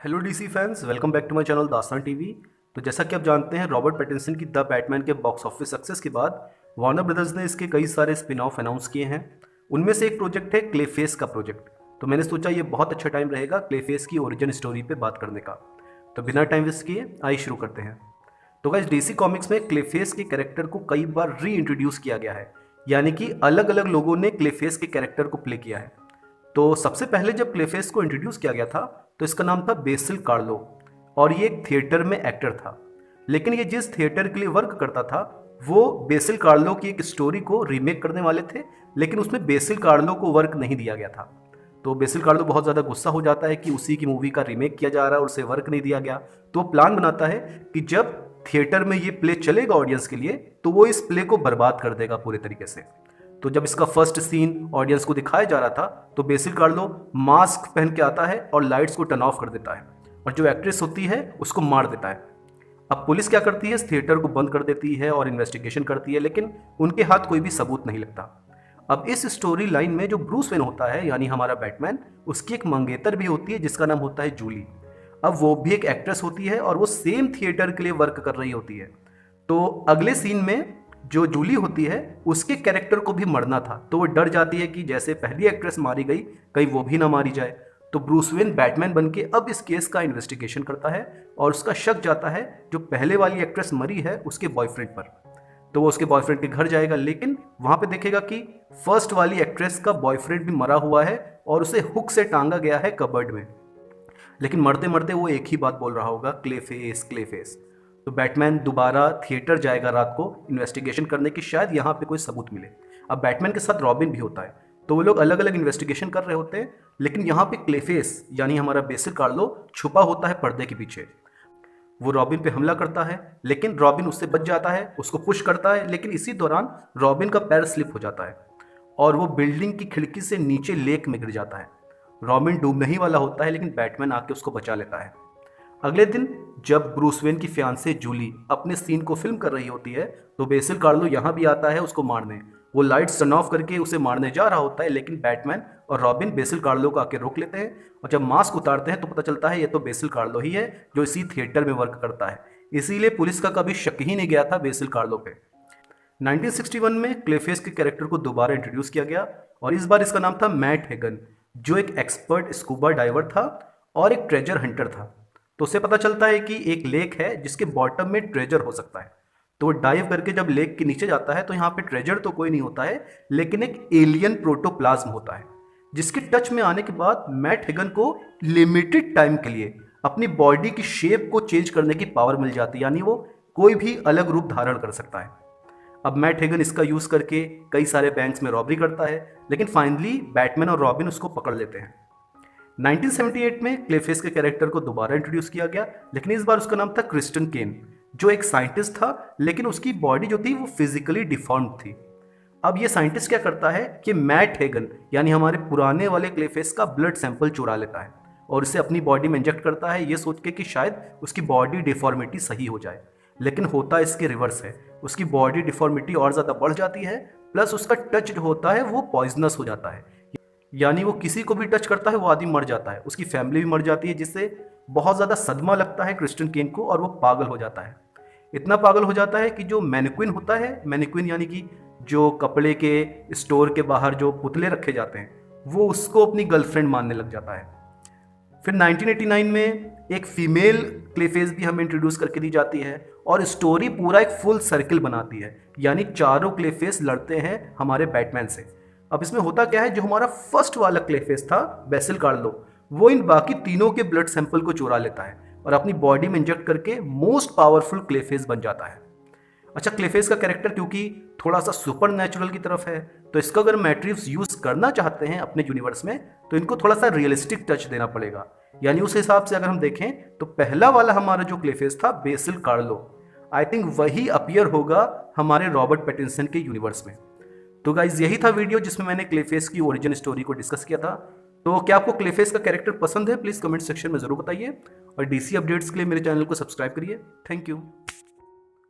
Hello DC fans, welcome back to my channel Dastaan TV. तो जैसा कि आप जानते हैं, रॉबर्ट पैटिंसन की द बैटमैन के बॉक्स ऑफिस सक्सेस के बाद वार्नर ब्रदर्स ने इसके कई सारे स्पिन ऑफ अनाउंस किए हैं। उनमें से एक प्रोजेक्ट है क्लेफेस का प्रोजेक्ट। तो मैंने सोचा ये बहुत अच्छा टाइम रहेगा क्लेफेस की ओरिजिन स्टोरी पे बात करने का। तो बिना टाइम वेस्ट किए आइए शुरू करते हैं। तो गाइस, डीसी कॉमिक्स में क्लेफेस के कैरेक्टर को कई बार री इंट्रोड्यूस किया गया है, यानी कि अलग अलग लोगों ने क्लेफेस के कैरेक्टर को प्ले किया है। तो सबसे पहले जब क्लेफेस को इंट्रोड्यूस किया गया था तो इसका नाम था बेसिल कार्लो, और ये एक थिएटर में एक्टर था। लेकिन ये जिस थिएटर के लिए वर्क करता था वो बेसिल कार्लो की एक स्टोरी को रीमेक करने वाले थे, लेकिन उसमें बेसिल कार्लो को वर्क नहीं दिया गया था। तो बेसिल कार्लो बहुत ज़्यादा गुस्सा हो जाता है कि उसी की मूवी का रीमेक किया जा रहा है और उसे वर्क नहीं दिया गया। तो वो प्लान बनाता है कि जब थिएटर में ये प्ले चलेगा ऑडियंस के लिए तो वो इस प्ले को बर्बाद कर देगा पूरे तरीके से। तो जब इसका फर्स्ट सीन ऑडियंस को दिखाया जा रहा था तो बेसिल कार्लो मास्क पहन के आता है और लाइट्स को टर्न ऑफ कर देता है, और जो एक्ट्रेस होती है उसको मार देता है। अब पुलिस क्या करती है, इस थिएटर को बंद कर देती है और इन्वेस्टिगेशन करती है, लेकिन उनके हाथ कोई भी सबूत नहीं लगता। अब इस स्टोरी लाइन में जो ब्रूस वेन होता है, यानी हमारा बैटमैन, उसकी एक मंगेतर भी होती है जिसका नाम होता है जूली। अब वो भी एक एक्ट्रेस होती है और वो सेम थिएटर के लिए वर्क कर रही होती है। तो अगले सीन में जो जूली होती है उसके कैरेक्टर को भी मरना था, तो वो डर जाती है कि जैसे पहली एक्ट्रेस मारी गई कहीं वो भी ना मारी जाए। तो ब्रूस वेन बैटमैन बन के अब इस केस का इन्वेस्टिगेशन करता है और उसका शक जाता है जो पहले वाली एक्ट्रेस मरी है उसके बॉयफ्रेंड पर। तो वो उसके बॉयफ्रेंड के घर जाएगा, लेकिन वहां पे देखेगा कि फर्स्ट वाली एक्ट्रेस का बॉयफ्रेंड भी मरा हुआ है और उसे हुक से टांगा गया है कबर्ड में। लेकिन मरते मरते वो एक ही बात बोल रहा होगा, क्लेफेस क्लेफेस। तो बैटमैन दोबारा थिएटर जाएगा रात को इन्वेस्टिगेशन करने की, शायद यहाँ पे कोई सबूत मिले। अब बैटमैन के साथ रॉबिन भी होता है, तो वो लोग अलग अलग इन्वेस्टिगेशन कर रहे होते हैं, लेकिन यहाँ पे क्लेफेस यानी हमारा बेसिल कार्लो छुपा होता है पर्दे के पीछे। वो रॉबिन पे हमला करता है, लेकिन रॉबिन उससे बच जाता है, उसको पुश करता है, लेकिन इसी दौरान रॉबिन का पैर स्लिप हो जाता है और वो बिल्डिंग की खिड़की से नीचे लेक में गिर जाता है। रॉबिन डूबने ही वाला होता है, लेकिन बैटमैन आके उसको बचा लेता है। अगले दिन जब ब्रूस वेन की फियांसे जूली अपने सीन को फिल्म कर रही होती है तो बेसिल कार्लो यहाँ भी आता है उसको मारने। वो लाइट्स टर्न ऑफ करके उसे मारने जा रहा होता है, लेकिन बैटमैन और रॉबिन बेसिल कार्लो को आके रोक लेते हैं, और जब मास्क उतारते हैं तो पता चलता है ये तो बेसिल कार्लो ही है जो इसी थिएटर में वर्क करता है। इसीलिए पुलिस का कभी शक ही नहीं गया था बेसिल कार्लो पे। 1961 में क्लेफेस के कैरेक्टर को दोबारा इंट्रोड्यूस किया गया और इस बार इसका नाम था मैट हेगन, जो एक एक्सपर्ट स्कूबा डाइवर था और एक ट्रेजर हंटर था। तो उसे पता चलता है कि एक लेक है जिसके बॉटम में ट्रेजर हो सकता है। तो वो डाइव करके जब लेक के नीचे जाता है तो यहाँ पे ट्रेजर तो कोई नहीं होता है, लेकिन एक एलियन प्रोटोप्लाज्म होता है, जिसके टच में आने के बाद मैट हेगन को लिमिटेड टाइम के लिए अपनी बॉडी की शेप को चेंज करने की पावर मिल जाती है, यानी वो कोई भी अलग रूप धारण कर सकता है। अब मैट हेगन इसका यूज करके कई सारे बैंक्स में रॉबरी करता है, लेकिन फाइनली बैटमैन और रॉबिन उसको पकड़ लेते हैं। 1978 में क्लेफेस के कैरेक्टर को दोबारा इंट्रोड्यूस किया गया, लेकिन इस बार उसका नाम था क्रिस्टन केन, जो एक साइंटिस्ट था, लेकिन उसकी बॉडी जो थी वो फिजिकली डिफॉर्म्ड थी। अब ये साइंटिस्ट क्या करता है कि मैट हेगन यानी हमारे पुराने वाले क्लेफेस का ब्लड सैंपल चुरा लेता है और उसे अपनी बॉडी में इंजेक्ट करता है, ये सोच के कि शायद उसकी बॉडी डिफॉर्मिटी सही हो जाए। लेकिन होता इसके रिवर्स है, उसकी बॉडी डिफॉर्मिटी और ज़्यादा बढ़ जाती है, प्लस उसका टच जो होता है वो पॉइजनस हो जाता है, यानी वो किसी को भी टच करता है वो आदमी मर जाता है, उसकी फैमिली भी मर जाती है, जिससे बहुत ज़्यादा सदमा लगता है क्रिस्टन केन को और वो पागल हो जाता है। इतना पागल हो जाता है कि जो मैनिक्विन होता है, मैनिक्विन यानी कि जो कपड़े के स्टोर के बाहर जो पुतले रखे जाते हैं, वो उसको अपनी गर्लफ्रेंड मानने लग जाता है। फिर 1989 में एक फीमेल क्लेफेस भी हमें इंट्रोड्यूस करके दी जाती है और स्टोरी पूरा एक फुल सर्किल बनाती है, यानी चारों क्लेफेस लड़ते हैं हमारे बैटमैन से। अब इसमें होता क्या है, जो हमारा फर्स्ट वाला क्लेफेस था बेसिल कार्लो, वो इन बाकी तीनों के ब्लड सैंपल को चुरा लेता है और अपनी बॉडी में इंजेक्ट करके मोस्ट पावरफुल क्लेफेस बन जाता है। अच्छा, क्लेफेस का कैरेक्टर क्योंकि थोड़ा सा सुपर नेचुरल की तरफ है, तो इसका अगर मैट्रिव्स यूज करना चाहते हैं अपने यूनिवर्स में तो इनको थोड़ा सा रियलिस्टिक टच देना पड़ेगा। यानी उस हिसाब से अगर हम देखें तो पहला वाला हमारा जो क्लेफेस था बेसिल कार्लो, आई थिंक वही अपीयर होगा हमारे रॉबर्ट पैटिंसन के यूनिवर्स में। तो गाइज, यही था वीडियो जिसमें मैंने क्लेफेस की ओरिजिन स्टोरी को डिस्कस किया था। तो क्या आपको क्लेफेस का कैरेक्टर पसंद है? प्लीज़ कमेंट सेक्शन में ज़रूर बताइए और डीसी अपडेट्स के लिए मेरे चैनल को सब्सक्राइब करिए। Thank you.